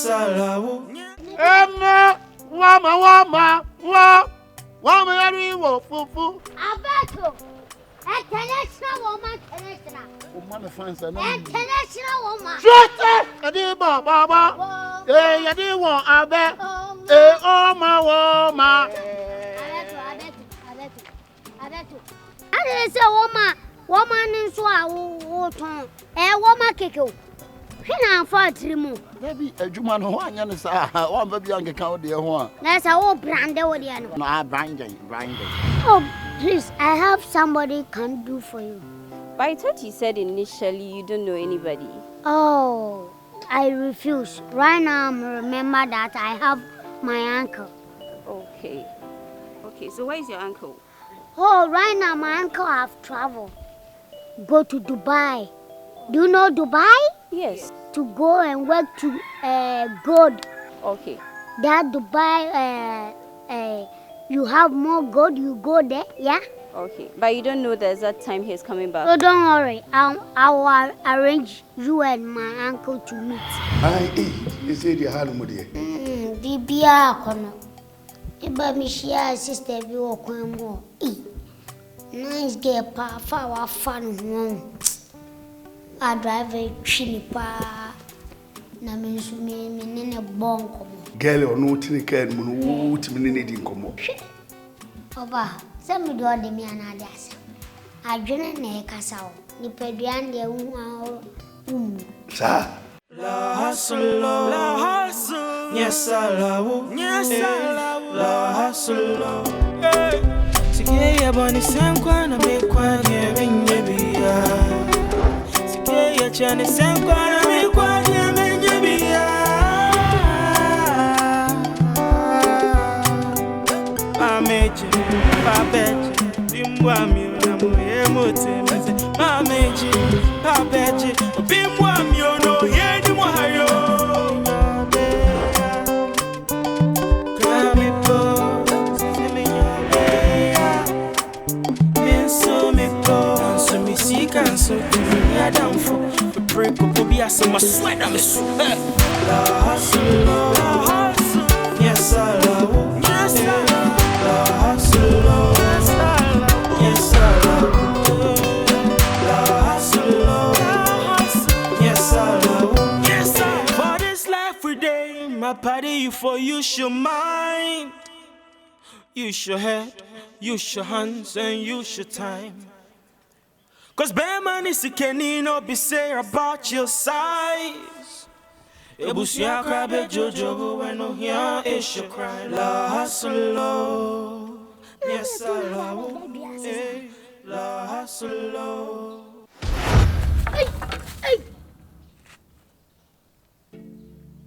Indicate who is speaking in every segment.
Speaker 1: Yes, I love.
Speaker 2: Wama, fufu.
Speaker 3: Abeto. International woman, international.
Speaker 2: Woman fans are
Speaker 3: international woman.
Speaker 2: Shut up! Adiba, Baba. Eh, Yadi won Abe. Oh, my woman.
Speaker 3: Abeto. I didn't say woman in Swat. Woman kiko. Hina for trimu.
Speaker 2: Maybe a Juman who I understand. One baby young account, dear one.
Speaker 3: That's a old brand. No,
Speaker 2: grinding.
Speaker 3: Oh, please, I have somebody can do for you.
Speaker 4: But I thought you said initially you don't know anybody.
Speaker 3: Oh, I refuse. Right now, remember that I have my uncle.
Speaker 4: Okay, so where is your uncle?
Speaker 3: Oh, right now, my uncle have traveled. Go to Dubai. Do you know Dubai?
Speaker 4: Yes.
Speaker 3: To go and work to gold.
Speaker 4: Okay.
Speaker 3: That Dubai, you have more gold, you go there, yeah?
Speaker 4: Okay, but you don't know the exact time he's coming back.
Speaker 3: Oh, don't worry. I will arrange you and my uncle to meet.
Speaker 5: You said you had no idea.
Speaker 3: Bibia kono. Eba mi share sister bi wo kwan mo. Nice girl pa fa wa fan ho. I drive a chini pa. Na me nsu me nene bonko mo.
Speaker 5: Girl or no tini can mu timi ne di nkomo.
Speaker 3: Oba, se me do de mi anade ase. Adwene na e kasa o. Ni peduan de hu a
Speaker 5: Sa.
Speaker 1: La hustle. Yes, I love. La hustle. Hey. Sige boni senkwa na me kwa nye binya. Sige chane senkwa na me kwa nye binya. Ameche, papeche, bimwa mi na mo emote mese. Ameche, papeche, bimwa mi no ye ni mo hayo. So I down for the break up be as my sweat I'm so La hustle yes I love La hustle yes I love La hustle yes I love for this life we day my party for you should mind use your head use your hands and use your time. Cause Beman is no be say about your size. Ebusia krabe jojo when no here is your cry. La hustle, yes I love. La hustle.
Speaker 3: Hey.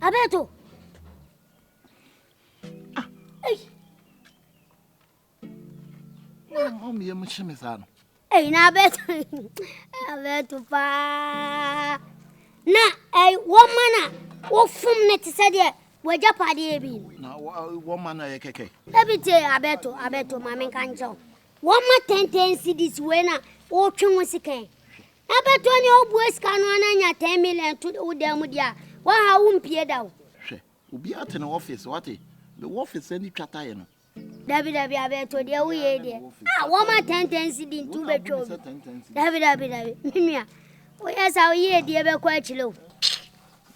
Speaker 3: Abeto. Hey.
Speaker 2: Mom, you much miss out.
Speaker 3: Hey, na Abeto pa. Na, woman, what from net said ye, where Japadi be.
Speaker 2: Now, woman, keke.
Speaker 3: Every day, Abeto, Mamma Cancho. 1 more 10 cities when I walking was a cane. Abeto, your boys can run 10 million to the Udamudia. Why, I won't peer down.
Speaker 2: We'll be out in the office, what? The office any chatayano.
Speaker 3: David Abeto, dear, we dear. 1 more 10 cities in 2 bedrooms. David. Minia. Oh, yes, our year, dear, quite low.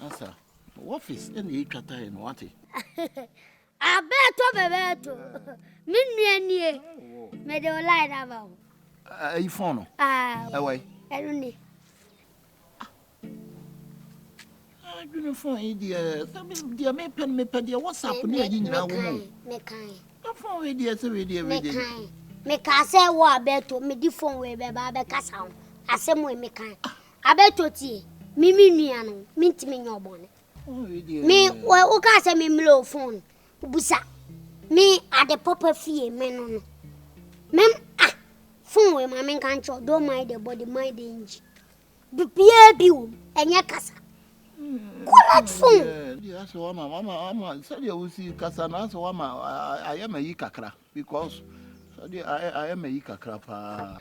Speaker 2: Answer. Office any chatayano, what?
Speaker 3: Abeto. Minia, made a light about.
Speaker 2: A phone. Away.
Speaker 3: I don't need.
Speaker 2: I don't find dear. Dear, me pen, dear, what's happening in your woman? I'm for ideas,
Speaker 3: Make I say what Abeto, me different way, baby, Cassan. I say, me kind. Abeto tea, Mimiano, mint me your bonnet. Me, well, say me low phone. Busa. Me at the proper fee, men. Mem, phone with my main control, don't mind the body, my danger. The Pierre Bill and your casa. Correct phone.
Speaker 2: Yes, Mama, said you will see Cassana, so I am a yikakra because I am a yikakra.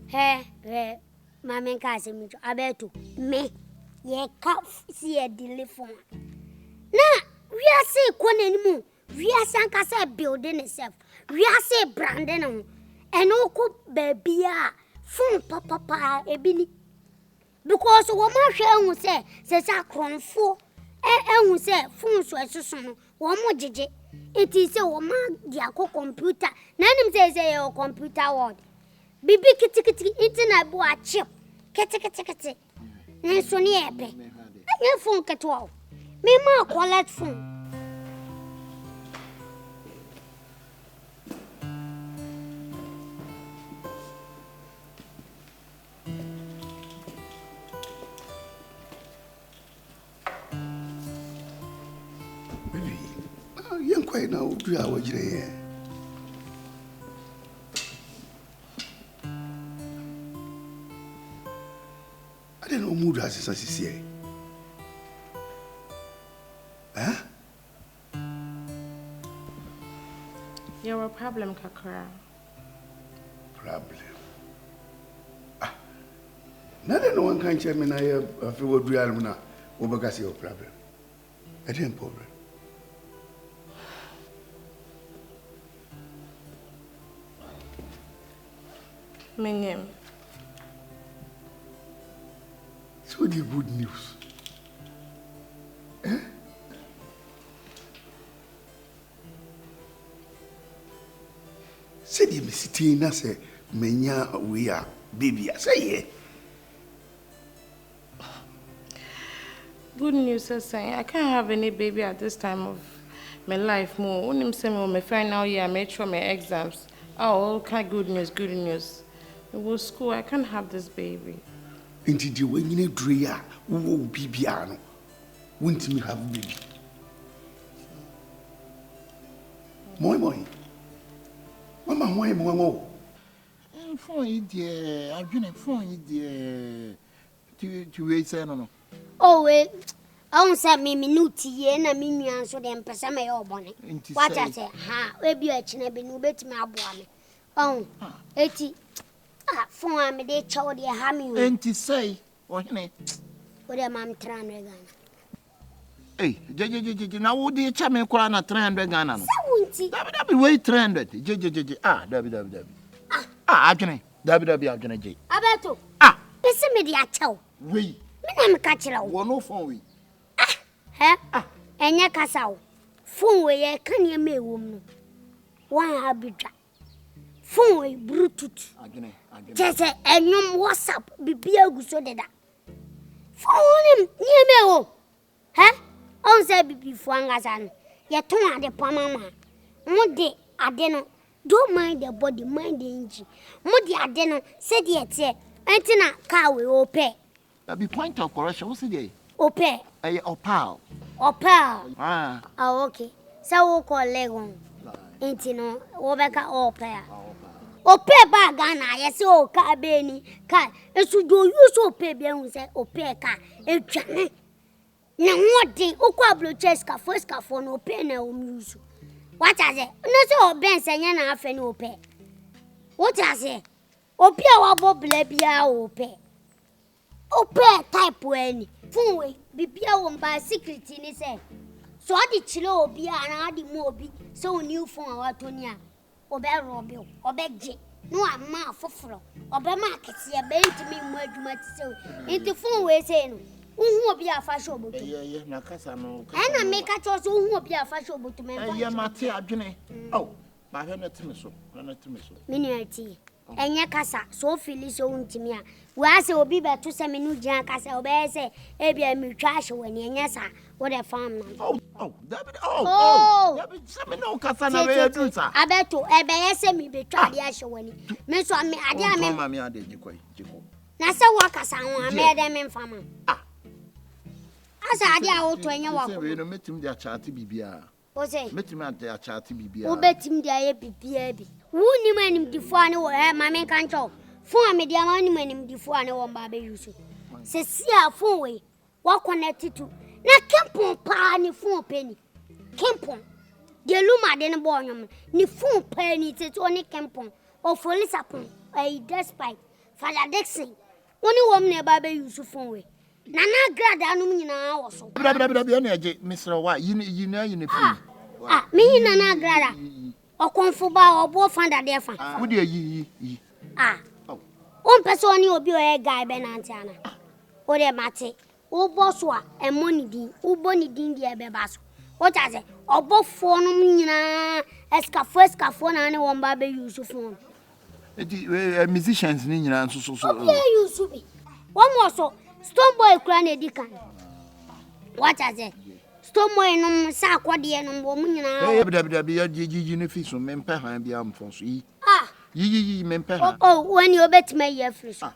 Speaker 3: Hey, my main cousin, Abeto, me, ye can't see a telephone. Nah. are say Conanimu, we are Sankasa building itself, we are say Brandon, and Oko baby, phone papa, ebini. Because woman shall say, says a crown for, and we say, phone so as son, one more jiji. It is a woman, Diaco computer, none says a computer word. Bibi kitty, internet boy chip, catty. And so near be. Your phone cat all. Me ma call that phone.
Speaker 5: Baby, young quite now, do you have here? I don't know mood as I say. Huh?
Speaker 6: You're a problem, Kakara.
Speaker 5: Problem. Ah. None no one can tell me I feel what we are now. Because your problem. I didn't problem.
Speaker 6: My name.
Speaker 5: So the good news. Eh? Said you sitting na say menya we are baby. Say
Speaker 6: Good news is saying I can't have any baby at this time of my life. More. When I'm saying my final year, I made sure my exams. Oh, okay, good news. It was school. I can't have this baby.
Speaker 5: Into the way you dream, who baby ano. Won't me have baby. Moi. Mama, moi.
Speaker 2: Phone idiot, I've been a phone idiot. To wait, no.
Speaker 3: Oh, wait. I won't say me nuti, and I mean, you answer them, Passama or bonnet. What I say, ha, maybe a chinabin who bet me up one. Oh, 80. For me, they told you hammy.
Speaker 2: And to say, what
Speaker 3: am I trying to
Speaker 2: Hey, now would the chairman cry na 300 Ghana? That be way 300. W. Ajane. W.
Speaker 3: Abato. It's a mediato.
Speaker 2: We.
Speaker 3: I'm catching a
Speaker 2: one no phone we.
Speaker 3: And your castle. Phone where can you make woman? One habit. Phone way brutus. Just a young WhatsApp be beer so that. Phone him near me. On said before Angazan. Yet turn the Pamama. Muddy, I don't don't mind the body, mind the engine. Muddy, I don't said yet, say, Antina car will pay.
Speaker 2: That be point of correction, what's the
Speaker 3: Opay.
Speaker 2: Opal.
Speaker 3: Opal.
Speaker 2: Ah.
Speaker 3: Oh, okay. So we'll call Legon. Ain't you know, Obeka Opay. Opay Bagana, yes, oh, Kabeni, Kai. And so do you so pay beyond say Opay car, a channel. Now, what day, Oquablo Cheska, first car for no pen or music. What I say? No, so Ben saying half an opay. What I say? Opia wabo blebia opay. Opay type when. Phone Bibia won't buy secret in his head. So I did chilo be and I did mobi, so new phone or Tonia. Or Bell Robio, or Beg J. No, I'm ma for flow. Or by markets, ya bait me more too much so. Into phone way saying, who will be a fashion?
Speaker 2: Yeah, Nakasano.
Speaker 3: And I make a choice who will be a fashion to me.
Speaker 2: Yeah, Matia, Jane. Oh, by her not to me so.
Speaker 3: Miniaty. And your casa, so Phyllis own to me. Whereas it will be better to send me new Jancasa, obey say, maybe I'm trash when you're yes, what a farm.
Speaker 2: Oh, no, Cassandra.
Speaker 3: I bet to Ebay me be tried the asher when Miss one me, I damn
Speaker 2: mammy, I did you.
Speaker 3: Now, so what I made them in farmer. As I did out when you walk,
Speaker 2: we don't met him their chatty BBR.
Speaker 3: was it?
Speaker 2: Met him at their chatty BBR.
Speaker 3: Who bet him their baby? Who knew him before I know her, my man can't talk. For me, dear money man him before I know one baby use. Cecilia, 4 way, what connected to. Now, Campon, pa, phone penny. Campon. The Luma didn't born him, ni phone penny, it's only Campon, or for Lissapon, a despite Father Dixon. Only woman a baby use phone way. Nana grada no nyina wo so.
Speaker 2: Bra na eje Mr. Wa you free.
Speaker 3: Me nana grada. Okonfo ba obo fanda de fa.
Speaker 2: Wo de yi.
Speaker 3: On person ni obi o e guy be na ntiana. O de mate. O boss wa e money din. O boni din de e be baso. O cha se obo fo no nyina escafo na ne won ba be use phone.
Speaker 2: Musicians ni nyina so.
Speaker 3: Yeah, you should be. One more so. Stone boy kura na di kan. What I say? Stone boy no sa kwade no bo mu nyina.
Speaker 2: Bra ya ne fi so mempe han bia mfon so yi. Yi mempe han.
Speaker 3: Oh, when you bet me ye free so.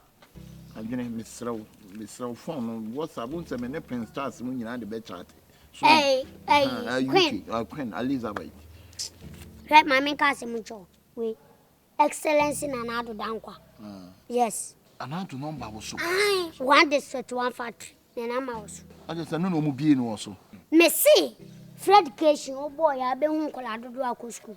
Speaker 2: Adwene Mr. Phone WhatsApp won se me ne Prince Stars mu nyina de be chat.
Speaker 3: Hey,
Speaker 2: Queen Elizabeth.
Speaker 3: Right, mommy kasi mu cho. We excellency na na do dankwa. Yes.
Speaker 2: Anatu number wo so.
Speaker 3: One district, one factory. Na ma wo so.
Speaker 2: I just no mu bie no wo so.
Speaker 3: Me see Fred education o boy ya be hu kola dodo akọ school.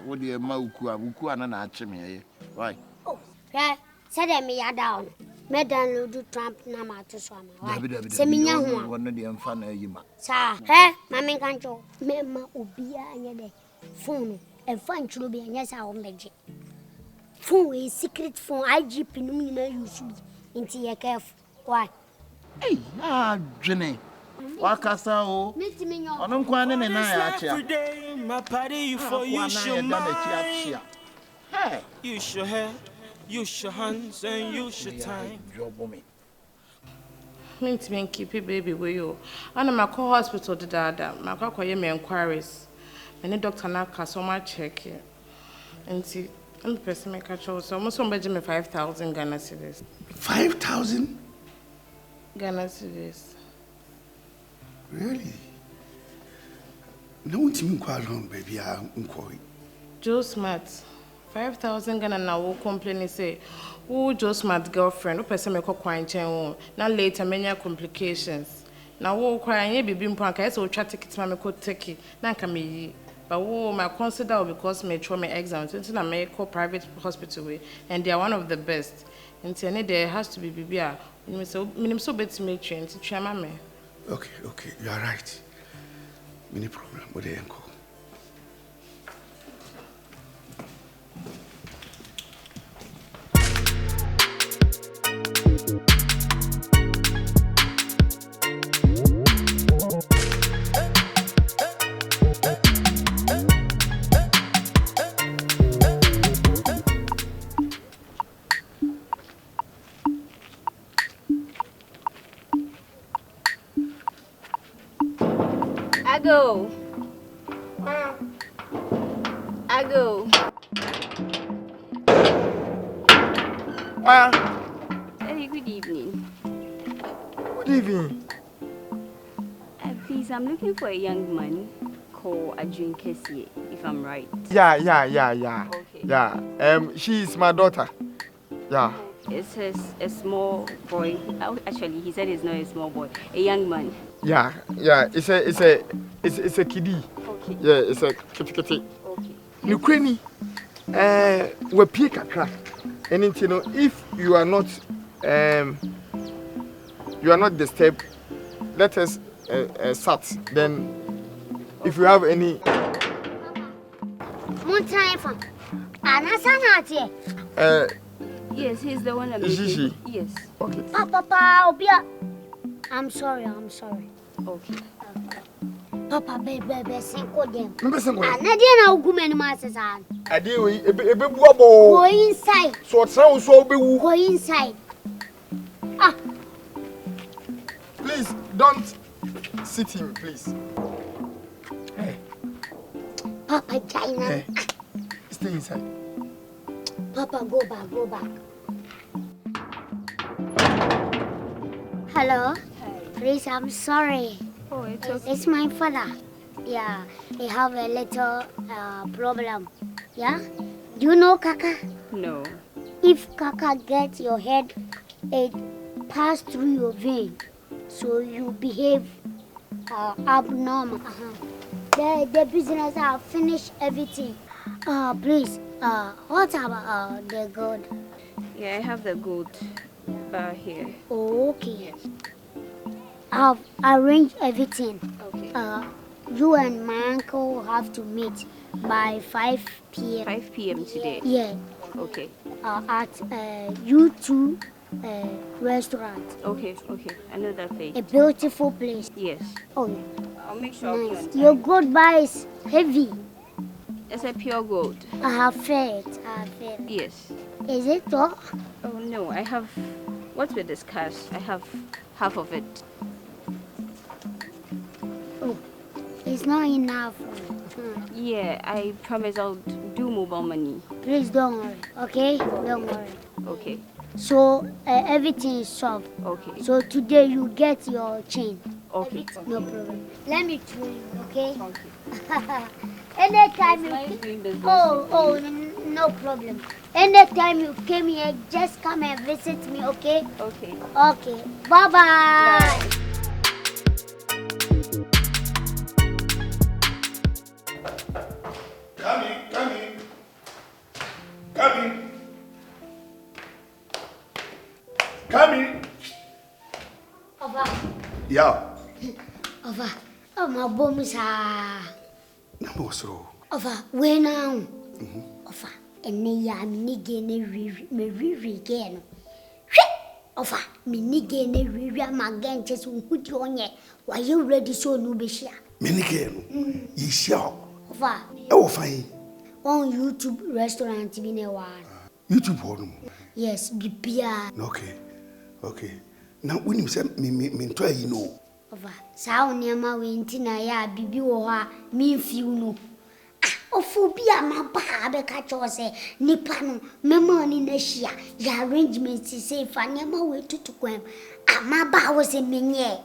Speaker 2: Wo de ma uku ana na ache me eye. Why?
Speaker 3: Oh, yeah. Say dem ya down. Me download Trump na ma to so ama. Se me nya ho.
Speaker 2: Won de emfa na ayi ma.
Speaker 3: Sa, mama kan cho. Me ma obi anya de phone. E fan churo bi anya sa o meje. Phone is secret phone IGP no nyina use bi. Nti ye careful. Why?
Speaker 2: Hey, Jenny. Wakasa o. Ono nkwa ne na ya acha.
Speaker 1: Every day, my party for you should mind.
Speaker 2: Hey,
Speaker 1: Use your head, use your hands, and use your time.
Speaker 6: Meant me keep baby with you. And I'm a hospital to dada. My quack me inquiries. Many doctor now so much check here. And see, I'm the person make a choice. So almost somebody me 5,000 Ghana cedis.
Speaker 5: 5,000?
Speaker 6: Ghana cedis.
Speaker 5: Really? No one team quite long, baby. I'm quite.
Speaker 6: Joe Smart. 5,000 Ghana now will complain say, oh, Joe Smart girlfriend, no person make a quarantine. Now later, many complications. Now, we'll cry and be being punk. I so try to get my coat take it. Now, come me. But my consider because me throw my exams until I make a private hospital way, and they are one of the best. Until there has to be BBR. I'm so bad to make train to try my man.
Speaker 5: Okay, you are right. Many problem with the uncle.
Speaker 4: I go. Hey, good evening.
Speaker 7: Good evening.
Speaker 4: Please, I'm looking for a young man called Adrian Kessie, if I'm right.
Speaker 7: Yeah.
Speaker 4: Okay.
Speaker 7: Yeah. She is my daughter. Yeah.
Speaker 4: It's a small boy. Oh, actually, he said it's not a small boy. A young man.
Speaker 7: Yeah. It's a kiddie.
Speaker 4: Okay.
Speaker 7: Yeah, it's a kitty.
Speaker 4: Okay.
Speaker 7: Nukreni. We pay kakra. And you know, if you are not disturbed, let us sat. Then, if you have any.
Speaker 4: Yes, he's the one I'm
Speaker 7: Is she?
Speaker 4: Yes.
Speaker 7: Okay.
Speaker 3: Papa, Obia. I'm sorry.
Speaker 4: Okay.
Speaker 3: Papa, baby, single them.
Speaker 7: Remember something?
Speaker 3: Nadia na ugumeni masasa.
Speaker 7: Adi we ebe buabo.
Speaker 3: Go inside.
Speaker 7: So what's wrong so be wu?
Speaker 3: Go inside.
Speaker 7: Please don't sit him, please. Hey.
Speaker 3: Papa, China.
Speaker 7: Hey. Stay inside.
Speaker 3: Papa, go back. Hello?
Speaker 4: Hi.
Speaker 3: Please, I'm sorry.
Speaker 4: Oh, it's okay.
Speaker 3: It's my father. Yeah, he have a little problem. Yeah? Do you know Kaka?
Speaker 4: No.
Speaker 3: If Kaka gets your head, it pass through your vein. So you behave abnormal. The business have finished everything. Please, what about the gold?
Speaker 4: Yeah, I have the gold. bar here.
Speaker 3: Oh, okay. I've arranged everything.
Speaker 4: Okay.
Speaker 3: You and my uncle have to meet by 5 p.m.
Speaker 4: 5 p.m. today.
Speaker 3: Yeah.
Speaker 4: Okay.
Speaker 3: At U2 restaurant.
Speaker 4: Okay. I know that place.
Speaker 3: A beautiful place.
Speaker 4: Yes.
Speaker 3: Oh, yeah.
Speaker 4: I'll make sure I'll be on
Speaker 3: Nice.
Speaker 4: time.
Speaker 3: Your gold bar is heavy.
Speaker 4: It's a pure gold.
Speaker 3: I have fed.
Speaker 4: Yes.
Speaker 3: Is it all?
Speaker 4: Oh no, I have. What we discussed, I have half of it.
Speaker 3: Oh, it's not enough.
Speaker 4: Yeah, I promise I'll do mobile money.
Speaker 3: Please don't worry, okay? Don't worry.
Speaker 4: Okay.
Speaker 3: So everything is solved.
Speaker 4: Okay.
Speaker 3: So today you get your chain.
Speaker 4: Okay.
Speaker 3: No problem. Let me train you, okay?
Speaker 4: Thank you.
Speaker 3: Anytime
Speaker 4: Nice
Speaker 3: you
Speaker 4: doing business.
Speaker 3: no problem. Anytime you came here, just come and visit me, okay?
Speaker 4: Okay.
Speaker 3: Okay. Bye-bye.
Speaker 4: Bye.
Speaker 5: Come in.
Speaker 3: Ofa.
Speaker 5: Yeah.
Speaker 3: Ofa. Oh, my bum sa.
Speaker 5: No, so.
Speaker 3: Ofa, where now? Ofa. Ene ya mi nige ne riri again. Ofa, mi nige ne riri amagen chese nhudi onye. Why you ready so no be share?
Speaker 5: Minike no. Yi share.
Speaker 3: Ofa.
Speaker 5: E wo fan.
Speaker 3: On YouTube restaurant bi ne wa.
Speaker 5: YouTube ho.
Speaker 3: Yes, bibia.
Speaker 5: Okay. Now when you say me to yi no.
Speaker 3: Ofa, sa oniama we nti na ya bibi wo ha mi fiu no. Ophobia maba be ka cho se nipa no mema ni na hia ya arrangement say fa niama we tutu kwam amaba wo se menye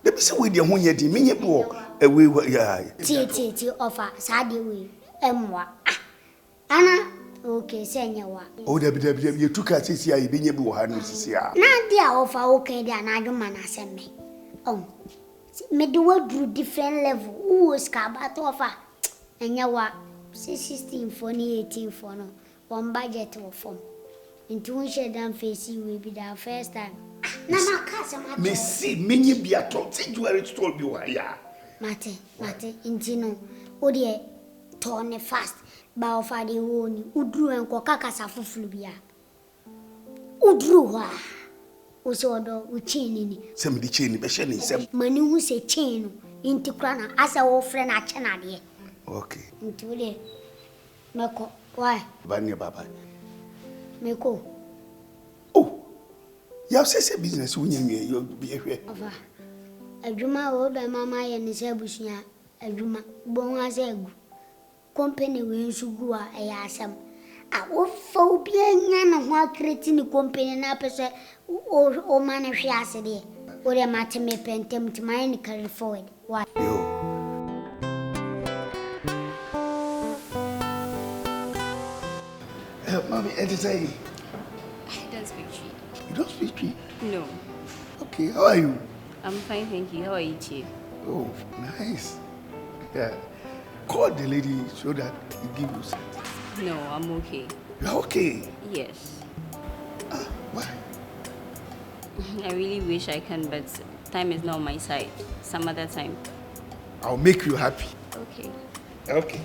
Speaker 5: They be say we dey ho nya di menye bi wo we ya.
Speaker 3: Ti offer sa de we emwa. Ana okay senya wa.
Speaker 5: O da bi you took a sisi ya ibenye bi wo ha no sisi ya.
Speaker 3: Na dia offer okay dia na adwuma na asemme. Oh. Me do we do different level. Who ska ba to offer. Enya wa 16 for ni 18 for no. One budget of form. Into one share down face will be the first time. Na makasa mate.
Speaker 5: Me see menye bi ato. Say jewelry store bi wo ya.
Speaker 3: Mate, intino. Odie turn fast. Ba offer the woni. Udru enko kakasa fufulu bia. Udru wa. Usodo uchain ni.
Speaker 5: Say me di chain be share ni sem.
Speaker 3: Mani hu se chain no. Inti krana asa wo friend a chena de.
Speaker 5: Okay.
Speaker 3: Ntule. Meko. Why?
Speaker 5: Bani baba.
Speaker 3: Meko.
Speaker 5: Oh. Ya say business wunya nwe yo bi ehwe.
Speaker 3: Ova. Adwuma wo be mama ye ne se busua. Adwuma. Bo ho ase agu. Company we nsugu a eya asem. A wo fo bi anya na ho akreti ni company na pese o ma na hwe ase de. O de mate me pentem ti mai ni carry forward. Why?
Speaker 5: Yo. Mommy, what is say?
Speaker 4: I don't speak Tree.
Speaker 5: You don't speak Tree?
Speaker 4: No.
Speaker 5: Okay, how are you?
Speaker 4: I'm fine, thank you. How are you, Chief?
Speaker 5: Oh, nice. Yeah. Call the lady so that he give you something.
Speaker 4: No, I'm okay.
Speaker 5: You are okay?
Speaker 4: Yes.
Speaker 5: Why?
Speaker 4: I really wish I can, but time is not on my side. Some other time.
Speaker 5: I'll make you happy.
Speaker 4: Okay.
Speaker 5: Okay.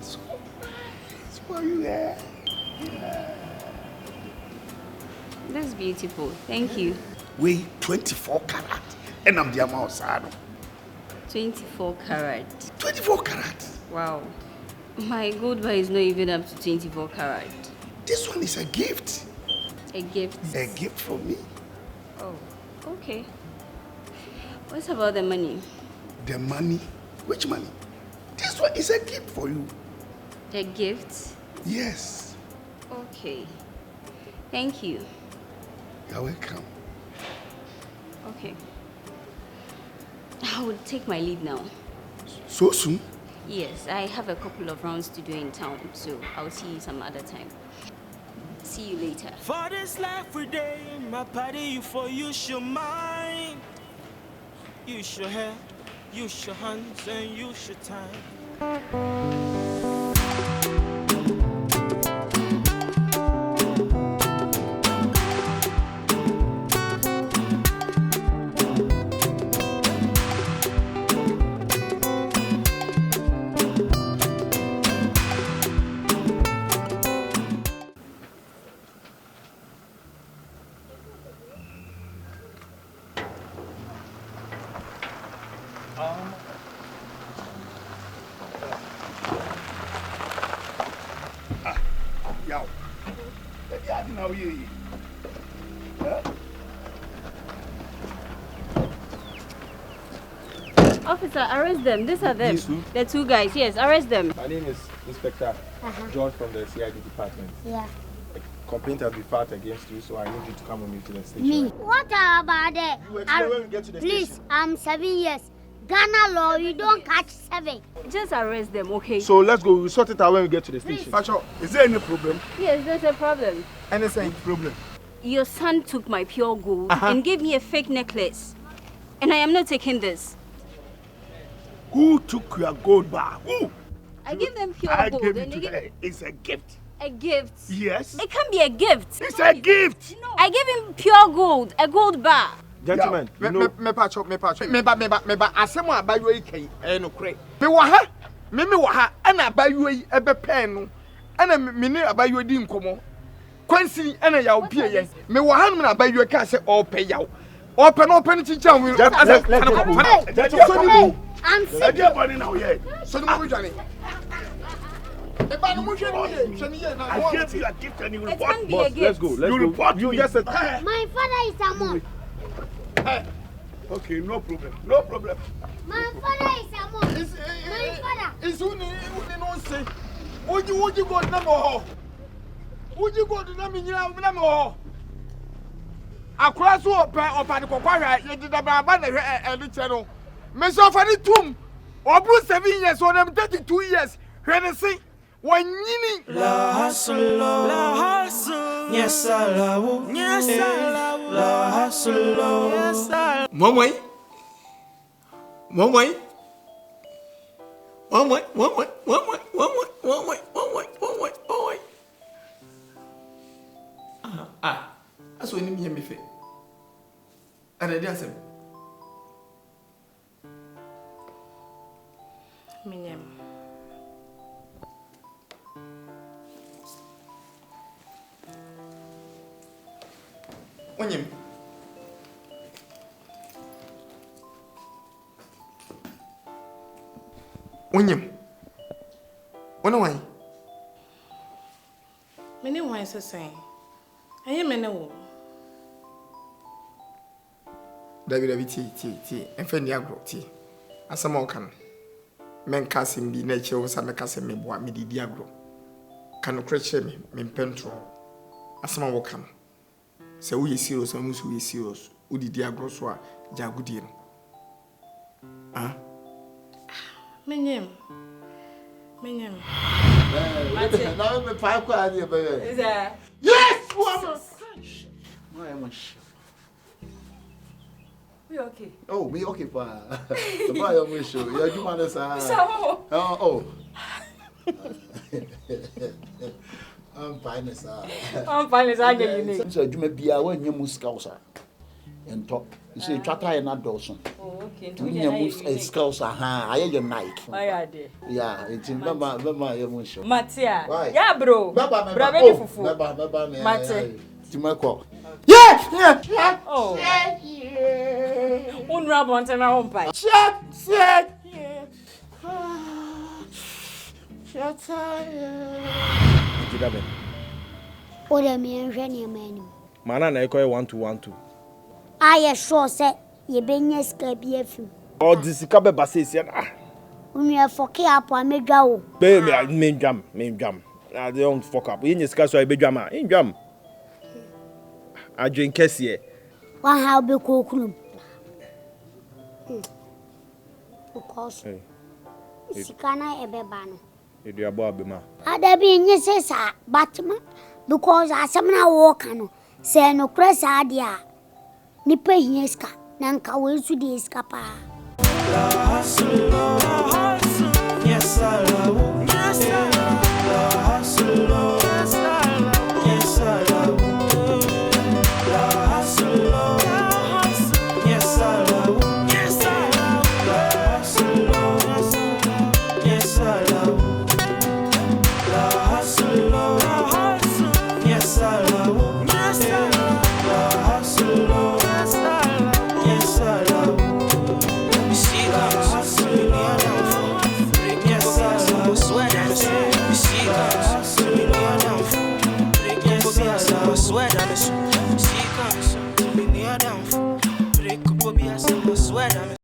Speaker 5: So nice for you there.
Speaker 4: That's beautiful. Thank you.
Speaker 5: Weigh 24 karat. And I'm the amount of
Speaker 4: 24 carat.
Speaker 5: 24 karat.
Speaker 4: Wow. My gold bar is not even up to 24 carat.
Speaker 5: This one is a gift.
Speaker 4: A gift?
Speaker 5: A gift from me.
Speaker 4: Oh, okay. What about the money?
Speaker 5: The money? Which money? This one is a gift for you.
Speaker 4: A gift?
Speaker 5: Yes.
Speaker 4: Okay. Thank you.
Speaker 5: You're welcome.
Speaker 4: Okay. I will take my leave now.
Speaker 5: So soon?
Speaker 4: Yes, I have a couple of rounds to do in town, so I'll see you some other time. See you later.
Speaker 1: For this life we day, my party for use your mind. Use your head, use your hands, and use your time.
Speaker 5: Yaw. Yeah, now you.
Speaker 4: Officer, arrest them. These are them.
Speaker 8: These two?
Speaker 4: The two guys. Yes, arrest them.
Speaker 8: My name is Inspector John from the CID department.
Speaker 3: Yeah.
Speaker 8: A complaint has been filed against you, so I need you to come with me to the station.
Speaker 3: Me? What about that?
Speaker 8: You explain when we get to the
Speaker 3: Please,
Speaker 8: station.
Speaker 3: I'm 7 years. Ghana law, you don't catch 7.
Speaker 4: Just arrest them, okay?
Speaker 8: So let's go. We'll sort it out when we get to the station.
Speaker 5: Pacho, is there any problem?
Speaker 4: Yes, there's a problem.
Speaker 7: Anything?
Speaker 5: Problem.
Speaker 4: Your son took my pure gold and gave me a fake necklace. And I am not taking this.
Speaker 5: Who took your gold bar? Who?
Speaker 4: I gave them pure
Speaker 5: I
Speaker 4: gold.
Speaker 5: gave
Speaker 4: And
Speaker 5: it
Speaker 4: they
Speaker 5: to her. It's a gift.
Speaker 4: a gift.
Speaker 5: Yes.
Speaker 4: It can't be a gift.
Speaker 5: It's a gift.
Speaker 4: No. I gave him pure gold, a gold bar.
Speaker 8: Gentlemen, you know,
Speaker 7: Me pacho. Asemo abayo yi kai no kre. Me wa ha. Me wa ha. Ana abayo yi ebe pen no. Ana me ne abayo di nkomo. Kwansi ana ya opie ye. Me wa ha na abayo ka se ope yawo. Ope no chicha we.
Speaker 3: Hey, I'm sick.
Speaker 5: Now, yeah.
Speaker 7: So no mo jani. Eba no mo hwe ye na.
Speaker 5: I gave you a gift and you
Speaker 4: It
Speaker 5: report.
Speaker 4: can't be a
Speaker 8: boss,
Speaker 4: gift.
Speaker 8: let's go. Let's
Speaker 5: You
Speaker 8: go.
Speaker 5: report
Speaker 8: You
Speaker 5: me.
Speaker 8: just said.
Speaker 3: My father is a monk.
Speaker 5: Okay, no problem. No problem.
Speaker 3: My father is a monk. My father.
Speaker 7: Is uni no say. Woji go na mo ho. Woji go na me nyina na mo ho. Akura so opa de kokwa hwa ye dida ba na hwe e che no. Me so fa ni tum. Obru 7 years or them 32 years. Hwe ne say wanyini
Speaker 1: La hustle, yes I love, yes I love, la hustle, yes I
Speaker 7: Momoi. That's when you hear me fit. And I did say,
Speaker 6: Minyam.
Speaker 7: Onyem. When why?
Speaker 6: Many wines are saying. I am in a war.
Speaker 7: David T. And Fendi Agro T. As some more can. Men casting be nature was a mechanism me boa me di diagro. Can crash me, men pentro. As some more can. Say we serious and we serious. Who di diagro so jagudin. Ah?
Speaker 6: Minyam.
Speaker 2: Now me five idea baby.
Speaker 4: Is that?
Speaker 2: Yes, woman. Why am I?
Speaker 4: We okay?
Speaker 2: Oh, me okay pa. The boy am show. You do man say.
Speaker 4: So.
Speaker 2: Oh. I'm fine sir.
Speaker 4: I'm fine as I get unique.
Speaker 2: So you may be aware you must scout and talk. You say try na Dawson.
Speaker 4: Oh, okay.
Speaker 2: You must scout ha. I your Nike.
Speaker 4: My idea.
Speaker 2: Yeah, it's remember you must show.
Speaker 4: Matia.
Speaker 2: Why?
Speaker 4: Yeah, bro.
Speaker 2: Baba.
Speaker 4: Mate.
Speaker 2: Timako.
Speaker 7: Yeah!
Speaker 4: Oh. Un rabon te na hompa.
Speaker 7: Check!
Speaker 3: What a man, Jenny man.
Speaker 8: Mana na eko 1212.
Speaker 3: I assure said, ye been yes, be a few.
Speaker 8: All this kabe basis ah.
Speaker 3: When you are for care upon me go.
Speaker 8: Baby, main jam. I don't fuck up. In your scar so I be drama. In jam. I drink here.
Speaker 3: One how be cool. Of course. Sikana ebebano.
Speaker 8: You do about be ma.
Speaker 3: Ada be yes, sir, Batman, because I samna walk no. Say no press adia. Nipe hieska, nanka will to the escapa.
Speaker 1: La hustle, yes I love, yes I love, la hustle, yes I love, yes I love, la hustle, yes I love, yes I love, la hustle, yes I love, la hustle, yes I love, yes I love, la hustle, yes I love. You see that? swear that